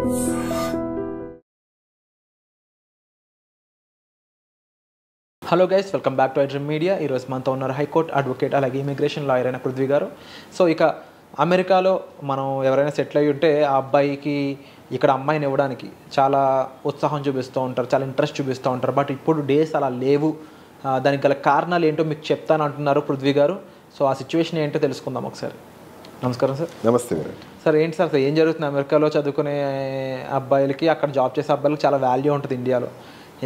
Hello guys, welcome back to iDream media. ఈరోజు మనతో ఉన్నారు హైకోర్టు అడ్వకేట్ అలాగే ఇమిగ్రేషన్ లాయర్ అయిన పృథ్వీ గారు. సో ఇక అమెరికాలో మనం ఎవరైనా సెటిల్ అయ్యి ఉంటే ఆ అబ్బాయికి ఇక్కడ అమ్మాయిని ఇవ్వడానికి చాలా ఉత్సాహం చూపిస్తూ ఉంటారు, చాలా ఇంట్రెస్ట్ చూపిస్తూ ఉంటారు. బట్ ఇప్పుడు డేస్ అలా లేవు. దానికి గల కారణాలు ఏంటో మీకు చెప్తాను అంటున్నారు పృథ్వీ గారు. సో ఆ సిచ్యువేషన్ ఏంటో తెలుసుకుందాం ఒకసారి. నమస్కారం సార్. నమస్తే సార్. ఏంటి సార్ ఏం జరుగుతుంది? అమెరికాలో చదువుకునే అబ్బాయిలకి, అక్కడ జాబ్ చేసే అబ్బాయిలకి చాలా వాల్యూ ఉంటుంది ఇండియాలో.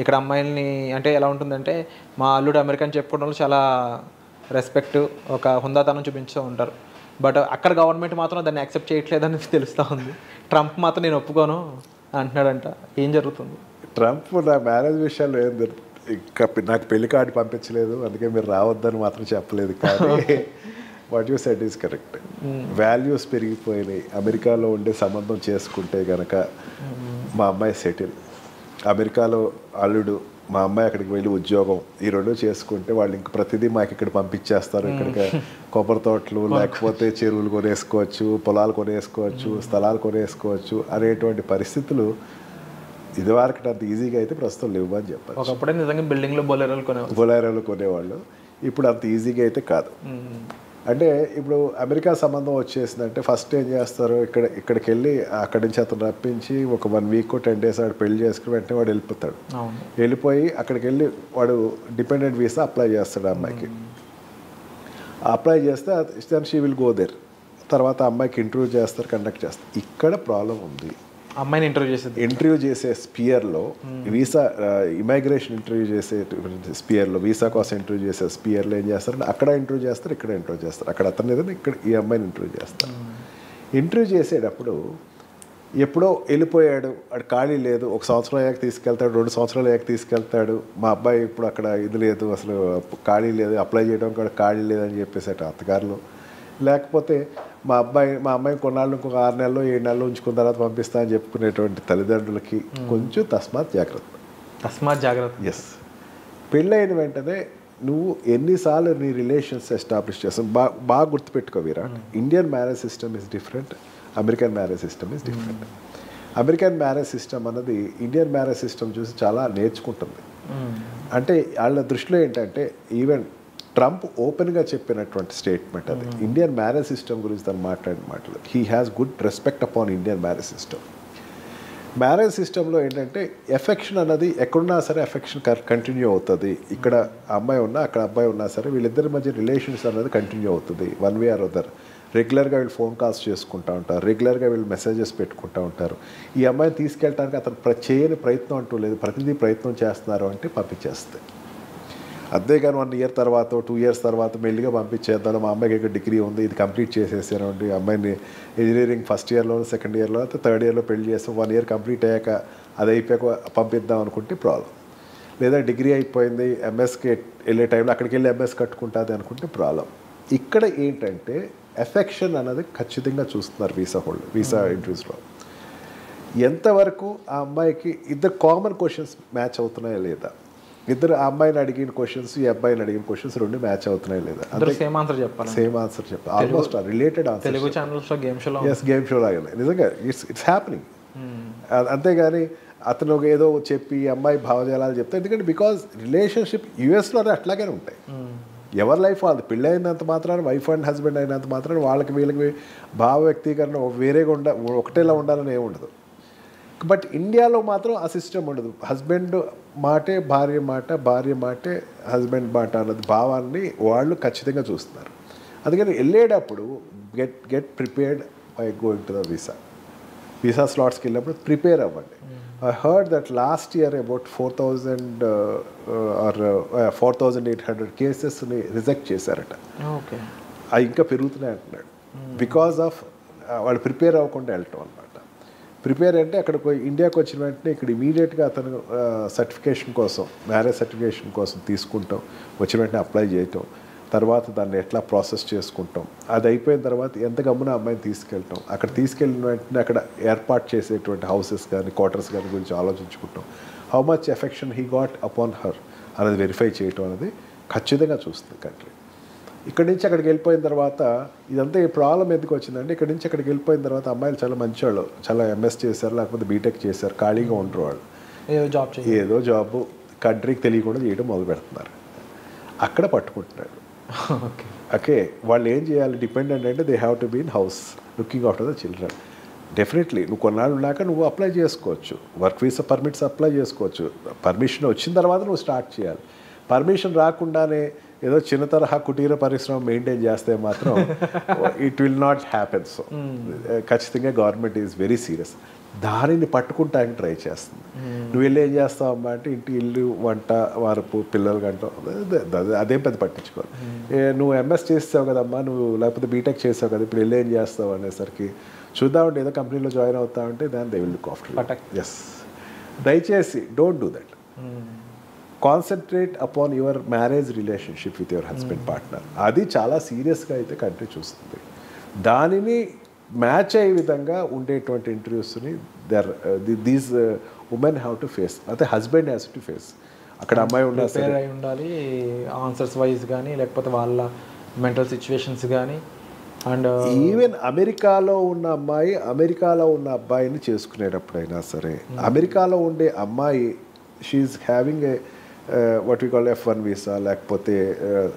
ఇక్కడ అమ్మాయిల్ని అంటే ఎలా ఉంటుందంటే, మా అల్లుడు అమెరికన్ చెప్పుకోవడంలో చాలా రెస్పెక్ట్, ఒక హుందాతనం చూపించుతూ ఉంటారు. బట్ అక్కడ గవర్నమెంట్ మాత్రం దాన్ని యాక్సెప్ట్ చేయట్లేదని తెలుస్తూ ఉంది. ట్రంప్ మాత్రం నేను ఒప్పుకోను అంటున్నాడంట. ఏం జరుగుతుంది? ట్రంప్ నా మ్యారేజ్ విషయాల్లో ఏం ఇంకా నాకు పెళ్లి కార్డు పంపించలేదు, అందుకే మీరు రావద్దని మాత్రం చెప్పలేదు. కానీ what you said is correct. Values పెరిగిపోయినాయి. అమెరికాలో ఉండే సంబంధం చేసుకుంటే కనుక మా అమ్మాయి సెటిల్, అమెరికాలో అల్లుడు, మా అమ్మాయి అక్కడికి వెళ్ళి ఉద్యోగం, ఈ రెండు చేసుకుంటే వాళ్ళు ఇంక ప్రతిదీ మాకు ఇక్కడ పంపించేస్తారు. ఇక్కడికి కొబ్బరి తోటలు లేకపోతే చెరువులు కొనేసుకోవచ్చు, పొలాలు కొనేసుకోవచ్చు, స్థలాలు కొనేసుకోవచ్చు అనేటువంటి పరిస్థితులు ఇదివరకు అంత ఈజీగా అయితే ప్రస్తుతం లేవు అని చెప్పారు. ఒకప్పుడే నిజంగా బిల్డింగ్లో బొలేరోలు కొనేవాళ్ళు, ఇప్పుడు అంత ఈజీగా అయితే కాదు. అంటే ఇప్పుడు అమెరికా సంబంధం వచ్చేసిందంటే ఫస్ట్ ఏం చేస్తారు, ఇక్కడికి వెళ్ళి అక్కడి నుంచి అతను రప్పించి ఒక 1 వీక్ 10 days ఆడు పెళ్లి చేసుకుని వెంటనే వాడు వెళ్ళిపోతాడు. వెళ్ళిపోయి అక్కడికి వెళ్ళి వాడు డిపెండెంట్ వీసా అప్లై చేస్తాడు అమ్మాయికి. అప్లై చేస్తే then she will go there. తర్వాత అమ్మాయికి ఇంటర్వ్యూ చేస్తారు, కండక్ట్ చేస్తారు. ఇక్కడ ప్రాబ్లం ఉంది. అమ్మాయిని ఇంటర్వ్యూ చేసే స్పియర్లో, వీసా ఇమిగ్రేషన్ ఇంటర్వ్యూ చేసే స్పియర్లో, వీసా కోసం ఇంటర్వ్యూ చేసే స్పియర్లో ఏం చేస్తారంటే అక్కడ ఇంటర్వ్యూ చేస్తారు, ఇక్కడ ఇంటర్వ్యూ చేస్తారు. అక్కడ అతను ఏదైనా ఇక్కడ ఈ అమ్మాయిని ఇంటర్వ్యూ చేస్తారు. ఇంటర్వ్యూ చేసేటప్పుడు ఎప్పుడో వెళ్ళిపోయాడు, వాడు ఖాళీ లేదు, 1 సంవత్సరం అయ్యాక తీసుకెళ్తాడు, 2 సంవత్సరాలు అయ్యాక తీసుకెళ్తాడు, మా అబ్బాయి ఇప్పుడు అక్కడ ఇది లేదు, అసలు ఖాళీ లేదు, అప్లై చేయడం కూడా ఖాళీ లేదని చెప్పేసి అత్తగారులు. లేకపోతే మా అమ్మాయి కొన్నాళ్ళు ఇంకొక 6 నెలలు 7 నెలలు ఉంచుకున్న తర్వాత పంపిస్తా అని చెప్పుకునేటువంటి తల్లిదండ్రులకి కొంచెం తస్మాత్ జాగ్రత్త. ఎస్, పెళ్ళైన వెంటనే నువ్వు ఎన్నిసార్లు నీ రిలేషన్స్ ఎస్టాబ్లిష్ చేస్తావు. బాగా గుర్తుపెట్టుకో Virat, Indian marriage system is different, American marriage system is different. American marriage system అన్నది ఇండియన్ మ్యారేజ్ సిస్టమ్ చూసి చాలా నేర్చుకుంటుంది. అంటే వాళ్ళ దృష్టిలో ఏంటంటే, ఈవెన్ ట్రంప్ ఓపెన్గా చెప్పినటువంటి స్టేట్మెంట్ అది. ఇండియన్ మ్యారేజ్ సిస్టమ్ గురించి తను మాట్లాడిన మాటలు, he has good respect upon Indian marriage system. Marriage సిస్టంలో ఏంటంటే ఎఫెక్షన్ అన్నది ఎక్కడున్నా సరే ఎఫెక్షన్ కంటిన్యూ అవుతుంది. ఇక్కడ అమ్మాయి ఉన్నా అక్కడ అబ్బాయి ఉన్నా సరే వీళ్ళిద్దరి మధ్య రిలేషన్స్ అన్నది కంటిన్యూ అవుతుంది, వన్ వే ఆర్ అదర్. రెగ్యులర్గా వీళ్ళు ఫోన్ కాల్స్ చేసుకుంటూ ఉంటారు, రెగ్యులర్గా వీళ్ళు మెసేజెస్ పెట్టుకుంటూ ఉంటారు. ఈ అమ్మాయిని తీసుకెళ్ళడానికి అతను చేయని ప్రయత్నం అంటూ లేదు, ప్రతిదీ ప్రయత్నం చేస్తున్నారు అంటే పంపించేస్తాయి. అంతేగాని 1 year తర్వాత 2 years తర్వాత మెల్లిగా పంపించేద్దాం, మా అమ్మాయికి ఇక్కడ డిగ్రీ ఉంది, ఇది కంప్లీట్ చేసేసానండి, అమ్మాయిని ఇంజనీరింగ్ ఫస్ట్ ఇయర్లో 2nd yearలో అయితే 3rd yearలో పెళ్లి చేస్తాం, 1 year కంప్లీట్ అయ్యాక అది అయిపోయాక పంపిద్దాం అనుకుంటే ప్రాబ్లం. లేదా డిగ్రీ అయిపోయింది, ఎంఎస్కి వెళ్ళే టైంలో అక్కడికి వెళ్ళి ఎంఎస్ కట్టుకుంటుంది అనుకుంటే ప్రాబ్లం. ఇక్కడ ఏంటంటే ఎఫెక్షన్ అనేది ఖచ్చితంగా చూస్తున్నారు వీసా ఇంటర్వ్యూస్లో. ఎంతవరకు ఆ అమ్మాయికి ఇద్దరు కామన్ క్వశ్చన్స్ మ్యాచ్ అవుతున్నాయా లేదా, ఇద్దరు ఆ అమ్మాయిని అడిగిన క్వశ్చన్స్ ఈ అబ్బాయిని అడిగిన క్వశ్చన్స్ 2 మ్యాచ్ అవుతున్నాయి లేదా, సేమ్ ఆన్సర్ చెప్పాలి. Almost related answer. తెలుగు ఛానల్స్లో గేమ్ షో లాగానే నిజంగా ఇట్స్ హ్యాపెనింగ్. అంతేగాని అతను ఏదో చెప్పి అమ్మాయి భావజాలాలు చెప్తే, ఎందుకంటే బికాజ్ రిలేషన్షిప్ యూఎస్లోనే అట్లాగే ఉంటాయి. ఎవరి లైఫ్ వాళ్ళది. పెళ్ళి అయినంత మాత్రాన, వైఫ్ అండ్ హస్బెండ్ అయినంత మాత్రాన వాళ్ళకి వీళ్ళకి భావ వ్యక్తీకరణ వేరేగా ఒకటేలా ఉండాలని ఏమి ఉండదు. బట్ ఇండియాలో మాత్రం ఆ సిస్టమ్ ఉండదు. హస్బెండ్ మాటే భార్య మాట, భార్య మాటే హస్బెండ్ మాట అన్నది భావాన్ని వాళ్ళు ఖచ్చితంగా చూస్తున్నారు. అందుకని వెళ్ళేటప్పుడు get prepared by going to the visa స్లాట్స్కి వెళ్ళినప్పుడు ప్రిపేర్ అవ్వండి. I heard that last year about 4,800 కేసెస్ని reject చేశారట. అవి ఇంకా పెరుగుతున్నాయి అంటున్నాడు. బికాజ్ ఆఫ్ వాళ్ళు ప్రిపేర్ అవ్వకుండా వెళ్ళటం అనమాట. ప్రిపేర్ అంటే అక్కడికి ఇండియాకి వచ్చిన వెంటనే ఇక్కడ ఇమీడియట్గా అతను సర్టిఫికేషన్ కోసం, మ్యారేజ్ సర్టిఫికేషన్ కోసం తీసుకుంటాం, వచ్చిన వెంటనే అప్లై చేయటం, తర్వాత దాన్ని ఎట్లా ప్రాసెస్ చేసుకుంటాం, అది అయిపోయిన తర్వాత ఎంత గమ్మున అమ్మాయిని తీసుకెళ్ళటం, అక్కడ తీసుకెళ్ళిన వెంటనే అక్కడ ఏర్పాటు చేసేటువంటి హౌసెస్ కానీ క్వార్టర్స్ కానీ గురించి ఆలోచించుకుంటాం, how much affection he got upon her అనేది వెరిఫై చేయటం అనేది ఖచ్చితంగా చూస్తుంది కంట్రీ. ఇక్కడి నుంచి అక్కడికి వెళ్ళిపోయిన తర్వాత ఇదంతా ఈ ప్రాబ్లం ఎందుకు వచ్చిందంటే ఇక్కడి నుంచి అక్కడికి వెళ్ళిపోయిన తర్వాత అమ్మాయిలు చాలా మంచివాళ్ళు, చాలా ఎంఎస్ చేశారు, లేకపోతే బీటెక్ చేశారు, ఖాళీగా ఉంటారు వాళ్ళు, ఏదో జాబ్ కంట్రీకి తెలియకుండా చేయడం మొదలు పెడుతున్నారు. అక్కడ పట్టుకుంటున్నాడు. ఓకే, వాళ్ళు ఏం చేయాలి, డిపెండెంట్ అంటే they have to be in house looking after the children. Definitely నువ్వు కొన్నాళ్ళు ఉన్నాక నువ్వు అప్లై చేసుకోవచ్చు, వర్క్ వీసా పర్మిట్స్ అప్లై చేసుకోవచ్చు. పర్మిషన్ వచ్చిన తర్వాత నువ్వు స్టార్ట్ చేయాలి. పర్మిషన్ రాకుండానే ఏదో చిన్న తరహా కుటీర పరిశ్రమ మెయింటైన్ చేస్తే మాత్రం it will not happen. So ఖచ్చితంగా గవర్నమెంట్ ఈజ్ వెరీ సీరియస్. దానిని పట్టుకుంటానికి ట్రై చేస్తుంది. నువ్వు వెళ్ళి ఏం చేస్తావు అమ్మా అంటే ఇంటి ఇల్లు వంట వారపు పిల్లలు గంట అదేం పెద్ద పట్టించుకోవాలి. నువ్వు ఎంఎస్ చేస్తావు కదమ్మా, నువ్వు లేకపోతే బీటెక్ చేసావు కదా, ఇప్పుడు వెళ్ళి ఏం చేస్తావు అనేసరికి చూద్దామంటే ఏదో కంపెనీలో జాయిన్ అవుతామంటే దాని they will look after. Yes, దయచేసి don't do that. Concentrate upon your marriage relationship with your husband partner. అది చాలా సీరియస్గా అయితే కంట్రీ చూస్తుంది. దానిని మ్యాచ్ అయ్యే విధంగా ఉండేటువంటి ఇంటర్వ్యూస్ని these women have to face, అయితే హస్బెండ్ హ్యాస్ టు ఫేస్. అక్కడ అమ్మాయి ఉండాలి ఆన్సర్స్ వైజ్ కానీ లేకపోతే వాళ్ళ మెంటల్ సిచ్యువేషన్స్ కానీ. అండ్ ఈవెన్ అమెరికాలో ఉన్న అమ్మాయి అమెరికాలో ఉన్న అబ్బాయిని చేసుకునేటప్పుడైనా సరే, అమెరికాలో ఉండే అమ్మాయి she's having a what we call F1 visa లేకపోతే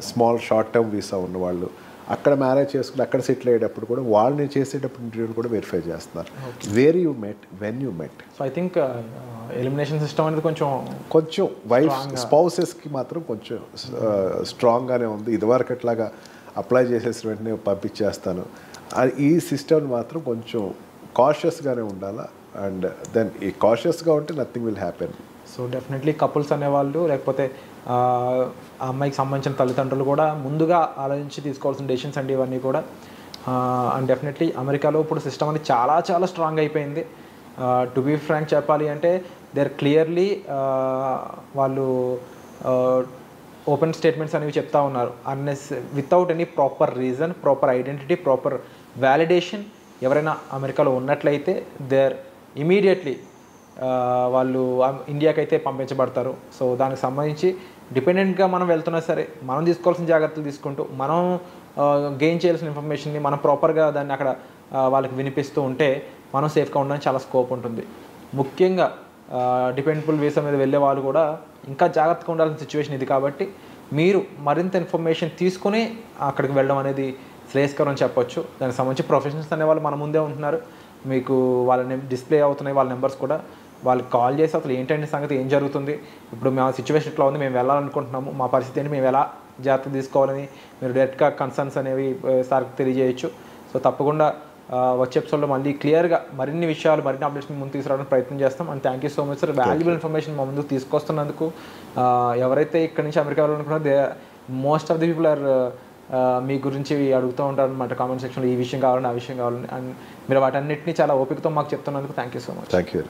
స్మాల్ షార్ట్ టర్మ్ వీసా ఉన్నవాళ్ళు అక్కడ మ్యారేజ్ చేసుకుని అక్కడ సెటిల్ అయ్యేటప్పుడు కూడా వాళ్ళని చేసేటప్పుడు ఇంటర్వ్యూని కూడా వెరిఫై చేస్తున్నారు. Where you met, when you met. So I think elimination system అనేది కొంచెం వైఫ్ స్పౌసెస్కి మాత్రం కొంచెం స్ట్రాంగ్గానే ఉంది. ఇదివరకు అట్లాగా అప్లై చేసేసి వెంటనే పంపించేస్తాను, ఈ సిస్టమ్ మాత్రం కొంచెం కాషియస్గానే ఉండాలా. అండ్ దెన్ ఈ కాషియస్గా ఉంటే nothing will happen. So definitely couples అనేవాళ్ళు లేకపోతే ఆ అమ్మాయికి సంబంధించిన తల్లిదండ్రులు కూడా ముందుగా ఆలోచించి తీసుకోవాల్సిన డెసిషన్స్ అండి ఇవన్నీ కూడా. అండ్ డెఫినెట్లీ అమెరికాలో ఇప్పుడు సిస్టమ్ అనేది చాలా చాలా స్ట్రాంగ్ అయిపోయింది. టు బీ ఫ్రాంక్ చెప్పాలి అంటే దే ఆర్ క్లియర్లీ వాళ్ళు ఓపెన్ స్టేట్మెంట్స్ అనేవి చెప్తా ఉన్నారు. Without any proper reason, proper identity, proper validation ఎవరైనా అమెరికాలో ఉన్నట్లయితే దే ఆర్ ఇమీడియట్లీ వాళ్ళు ఇండియాకి అయితే పంపించబడతారు. సో దానికి సంబంధించి డిపెండెంట్గా మనం వెళ్తున్నా సరే మనం తీసుకోవాల్సిన జాగ్రత్తలు తీసుకుంటూ మనం గెయిన్ చేయాల్సిన ఇన్ఫర్మేషన్ని మనం ప్రాపర్గా దాన్ని అక్కడ వాళ్ళకి వినిపిస్తూ ఉంటే మనం సేఫ్గా ఉండడానికి చాలా స్కోప్ ఉంటుంది. ముఖ్యంగా డిపెండబుల్ వీసా మీద వెళ్ళే వాళ్ళు కూడా ఇంకా జాగ్రత్తగా ఉండాల్సిన సిచ్యువేషన్ ఇది. కాబట్టి మీరు మరింత ఇన్ఫర్మేషన్ తీసుకుని అక్కడికి వెళ్ళడం అనేది శ్రేయస్కరం అని చెప్పొచ్చు. దానికి సంబంధించి ప్రొఫెషనల్స్ అనేవాళ్ళు మన ముందే ఉంటున్నారు. మీకు వాళ్ళ డిస్ప్లే అవుతున్నాయి వాళ్ళ నెంబర్స్ కూడా. వాళ్ళకి కాల్ చేసి అసలు ఏంటంటే సంగతి, ఏం జరుగుతుంది, ఇప్పుడు మా సిచ్యువేషన్ ఇట్లా ఉంది, మేము వెళ్ళాలనుకుంటున్నాము, మా పరిస్థితి ఏంటి, మేము ఎలా జాగ్రత్త తీసుకోవాలని మీరు డైరెక్ట్గా కన్సర్న్స్ అనేవి సార్కి తెలియజేయచ్చు. సో తప్పకుండా వచ్చే ఎపిసోడ్లో మళ్ళీ క్లియర్గా మరిన్ని విషయాలు మరిన్ని అప్డేట్స్ ముందు తీసుకురావడానికి ప్రయత్నం చేస్తాం. And thank you so much sir, valuable information మా ముందుకు తీసుకొస్తున్నందుకు. ఎవరైతే ఇక్కడ నుంచి అమెరికా వెళ్ళాలనుకున్నారో most of the people are మీ గురించి అడుగుతూ ఉంటారు అనమాట కామెంట్ సెక్షన్లో, ఈ విషయం కావాలని ఆ విషయం కావాలని. అండ్ మీరు వాటన్నిటిని చాలా ఓపికతో మాకు చెప్తున్నందుకు thank you so much. Thank you.